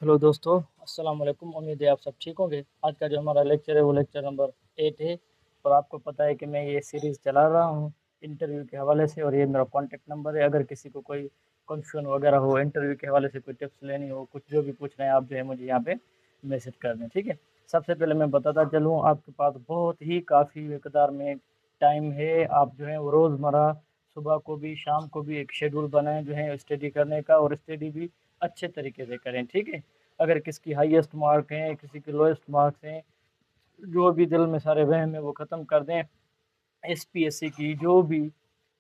Hello दोस्तों, अस्सलाम वालेकुम। उम्मीद है आप सब ठीक होंगे। आज का जो हमारा लेक्चर है वो लेक्चर नंबर 8 है। और आपको पता है कि मैं ये सीरीज़ चला रहा हूँ इंटरव्यू के हवाले से, और ये मेरा कॉन्टेक्ट नंबर है। अगर किसी को कोई कंफ्यूजन वगैरह हो, इंटरव्यू के हवाले से कोई टिप्स लेनी हो, कुछ जो भी पूछना है, आप जो है मुझे यहाँ पे मैसेज कर दें, ठीक है। सबसे पहले मैं बताता चलूँ, आपके पास बहुत ही काफ़ी मकदार में टाइम है। आप जो है वो रोज़मर्रा सुबह को भी शाम को भी एक शेड्यूल बनाएं जो है स्टडी करने का, और स्टडी भी अच्छे तरीके से करें, ठीक है। अगर किसकी हाईएस्ट मार्क हैं, किसी के लोएस्ट मार्क्स हैं, जो भी दिल में सारे वहम है वो ख़त्म कर दें। एसपीएससी की जो भी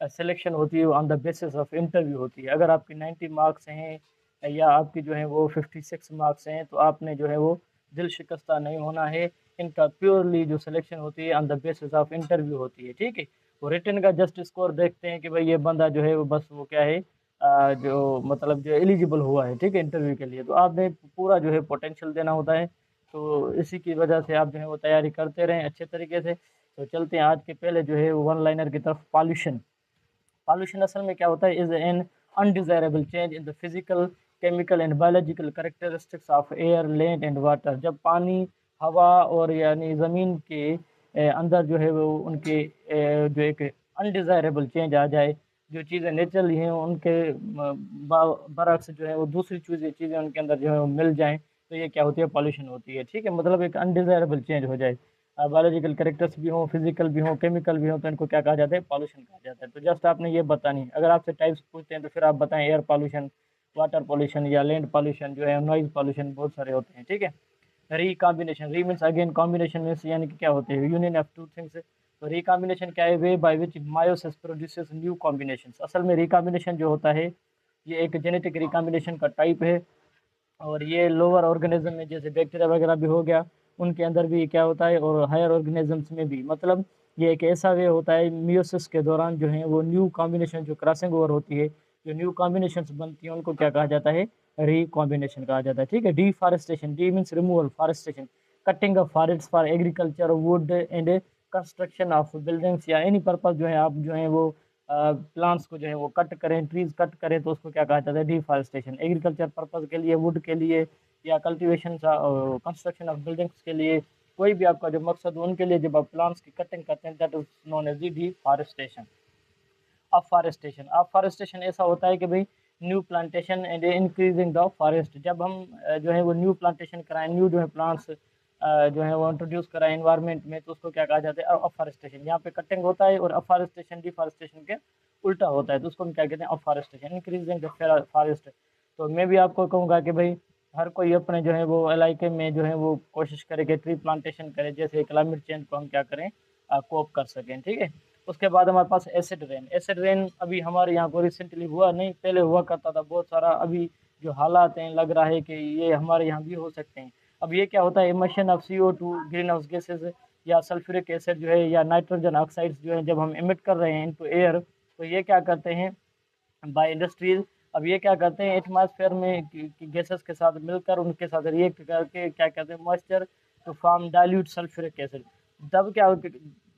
सिलेक्शन होती है वो on the basis of interview होती है। अगर आपकी 90 मार्क्स हैं या आपकी जो है वो 56 मार्क्स हैं, तो आपने जो है वो दिल शिकस्ता नहीं होना है। इनका प्योरली जो सिलेक्शन होती है on the basis of interview होती है, ठीक है। वो रिटन का जस्ट स्कोर देखते हैं कि भाई ये बंदा जो है वो बस वो क्या है, जो मतलब जो एलिजिबल हुआ है, ठीक है, इंटरव्यू के लिए। तो आपने पूरा जो है पोटेंशियल देना होता है। तो इसी की वजह से आप जो है वो तैयारी करते रहें अच्छे तरीके से। तो चलते हैं आज के पहले जो है वन लाइनर की तरफ। पॉल्यूशन। पॉल्यूशन असल में क्या होता है, is an undesirable change in the physical, chemical and biological characteristics of air, land and water. जब पानी, हवा और यानी ज़मीन के अंदर जो है वो उनके जो एक अनडिजायरेबल चेंज आ जाए, जो चीज़ें नेचुरली हैं उनके बरक्स जो है वो दूसरी चीज़ें उनके अंदर जो है वो मिल जाएं, तो ये क्या होती है, पॉल्यूशन होती है, ठीक है। मतलब एक अनडिजायरेबल चेंज हो जाए। बायोलॉजिकल कैरेक्टर्स भी हों, फिजिकल भी हों, केमिकल भी हों, तो इनको क्या कहा जाता है, पॉल्यूशन कहा जाता है। तो जस्ट आपने ये बतानी है। अगर आपसे टाइप्स पूछते हैं तो फिर आप बताएं एयर पॉल्यूशन, वाटर पॉल्यूशन या लैंड पॉल्यूशन, जो है नॉइज पॉल्यूशन, बहुत सारे होते हैं, ठीक है। रिकॉम्बिनेशन, री मीन्स अगेन, कॉम्बिनेशन मीन्स यानी कि क्या होते हैं, यूनियन ऑफ टू थिंग्स। तो रिकॉम्बिनेशन क्या है, way by which meiosis produces new combinations. असल में रिकॉम्बिनेशन जो होता है ये एक जेनेटिक रिकॉम्बिनेशन का टाइप है। और ये लोअर ऑर्गेनिज्म में जैसे बैक्टीरिया वगैरह भी हो गया, उनके अंदर भी क्या होता है, और हायर ऑर्गेनिजम्स में भी। मतलब ये एक ऐसा वे होता है मियोसिस के दौरान जो है वो न्यू कॉम्बिनेशन, जो क्रॉसिंग ओवर होती है, जो न्यू कॉम्बिनेशंस बनती हैं, उनको क्या कहा जाता है, रिकॉम्बिनेशन कहा जाता है, ठीक है। Deforestation, D means removal, forestation, cutting of forest for agriculture, would and construction of buildings या एनी पर्पज जो है आप जो है वो प्लांट्स को जो है वो कट करें, ट्रीज कट करें, तो उसको क्या कहा जाता है, डिफॉरेस्टेशन। एग्रीकल्चर पर्पज के लिए, वुड के लिए, या कल्टीवेशन कंस्ट्रक्शन ऑफ बिल्डिंग्स के लिए, कोई भी आपका जो मकसद हो उनके लिए जब आप प्लांट्स की कटिंग करते हैं, that is known as the deforestation. Afforestation ऐसा होता है कि भाई new plantation and increasing the forest. जब हम जो है वो न्यू प्लांटेशन कराएं, न्यू जो है प्लांट्स जो है वो इंट्रोड्यूस कराएं इन्वायरमेंट में, तो उसको क्या कहा जाता है, अफॉरेस्टेशन। यहाँ पे कटिंग होता है, और अफॉरेस्टेशन डिफॉरेस्टेशन के उल्टा होता है, तो उसको हम क्या कहते हैं, अफॉरेस्टेशन, इंक्रीजिंग द फॉरेस्ट। तो मैं भी आपको कहूँगा कि भाई हर कोई अपने जो है वो इलाके में जो है वो कोशिश करे कि ट्री प्लांटेशन करे, जैसे क्लाइमेट चेंज को हम क्या करें, कोप कर सकें, ठीक है। उसके बाद हमारे पास एसिड रेन। एसिड रेन अभी हमारे यहाँ को रिसेंटली हुआ नहीं, पहले हुआ करता था बहुत सारा। अभी जो हालात हैं लग रहा है कि ये हमारे यहाँ भी हो सकते हैं। अब ये क्या होता है, emission of CO2, green house gases, या सल्फ्यूरिक एसिड जो है, या नाइट्रोजन ऑक्साइड्स जो है, जब हम इमिट कर रहे हैं इनटू एयर, तो ये क्या करते हैं, बाय इंडस्ट्रीज। अब ये क्या करते हैं, एटमॉस्फेयर में गैसेस के साथ मिलकर उनके साथ रिएक्ट करके क्या कहते हैं, moisture to form dilute sulphuric acid. तब क्या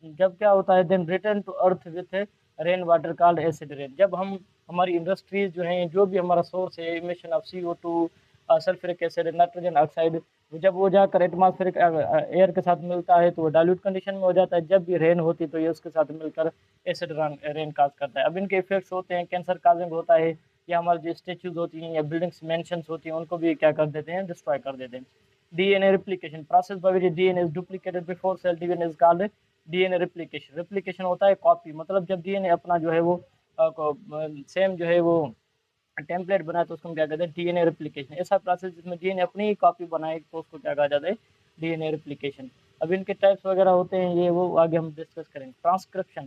जब क्या होता है, then return to earth with rain water called acid rain. जब हम हमारी इंडस्ट्रीज जो हैं, जो भी हमारा सोर्स है emission of CO2, sulphuric acid, nitrogen oxide, जब वो जाकर एटमॉस्फेरिक एयर के साथ मिलता है तो वो डाइल्यूट कंडीशन में हो जाता है। जब भी रेन होती है तो ये उसके साथ मिलकर एसिड रेन काज करता है। अब इनके इफेक्ट्स होते हैं, कैंसर काजिंग होता है, या हमारी जो स्टेच्यूज होती हैं या बिल्डिंग्स मेंशंस होती हैं उनको भी क्या कर देते हैं, डिस्ट्रॉय कर देते हैं। DNA replication, process by which DNA is duplicated before cell division is called DNA replication. Replication होता है कॉपी, मतलब जब डीएनए अपना जो है वो सेम जो है वो टेम्पलेट बनाए तो उसको हम क्या कहते हैं, डीएनए रिप्लिकेशन। ऐसा प्रोसेस जिसमें डीएनए अपनी ही कॉपी बनाए तो उसको क्या कहा जाता है, डीएनए रिप्लिकेशन। अब इनके टाइप्स वगैरह होते हैं, ये वो आगे हम डिस्कस करेंगे। ट्रांसक्रिप्शन।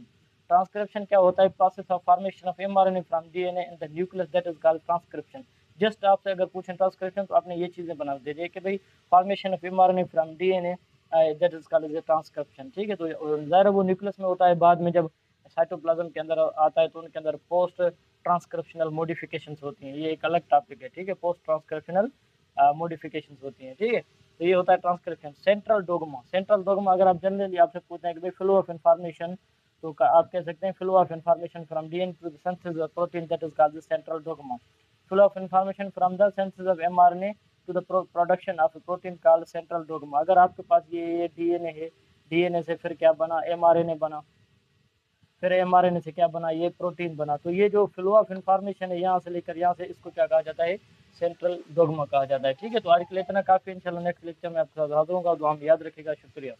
ट्रांसक्रिप्शन क्या होता है, process of formation of mRNA from DNA in the nucleus, that is called transcription. Just आपसे अगर पूछें ट्रांसक्रिप्शन, तो आपने ये चीजें बना दीजिए कि भाई formation of mRNA from DNA, that is called transcription, ठीक है। तो ज़ाहिर है वो न्यूक्लियस में होता है, बाद में जब साइटोप्लाज्म के अंदर आता है तो उनके अंदर पोस्ट ट्रांसक्रिप्शनल मॉडिफिकेशंस होती हैं। ये एक अलग टॉपिक है, ठीक है, पोस्ट ट्रांसक्रिप्शनल मॉडिफिकेशंस होती हैं, ठीक है। तो ये होता है transcription. Central dogma. Central dogma अगर आप जनरली आपसे पूछते हैं कि भाई फ्लो ऑफ इंफॉर्मेशन, तो आप कह सकते हैं flow of information from DNA to the synthesis of protein, that is called the central dogma. Flow of information from the synthesis of mRNA to the production of protein called central dogma. अगर आपके पास ये DNA है, DNA से फिर क्या बना, mRNA बना, फिर एमआरएनए से क्या बना, ये प्रोटीन बना। तो ये जो फ्लो ऑफ इंफॉर्मेशन है यहाँ से लेकर यहाँ से, इसको क्या कहा जाता है, सेंट्रल डोग्मा कहा जाता है। ठीक है, तो आज के लिए इतना काफ़ी, इंशाल्लाह नेक्स्ट लेक्चर में आपके साथ हाजिर होऊंगा। तो हम याद रखिएगा, शुक्रिया।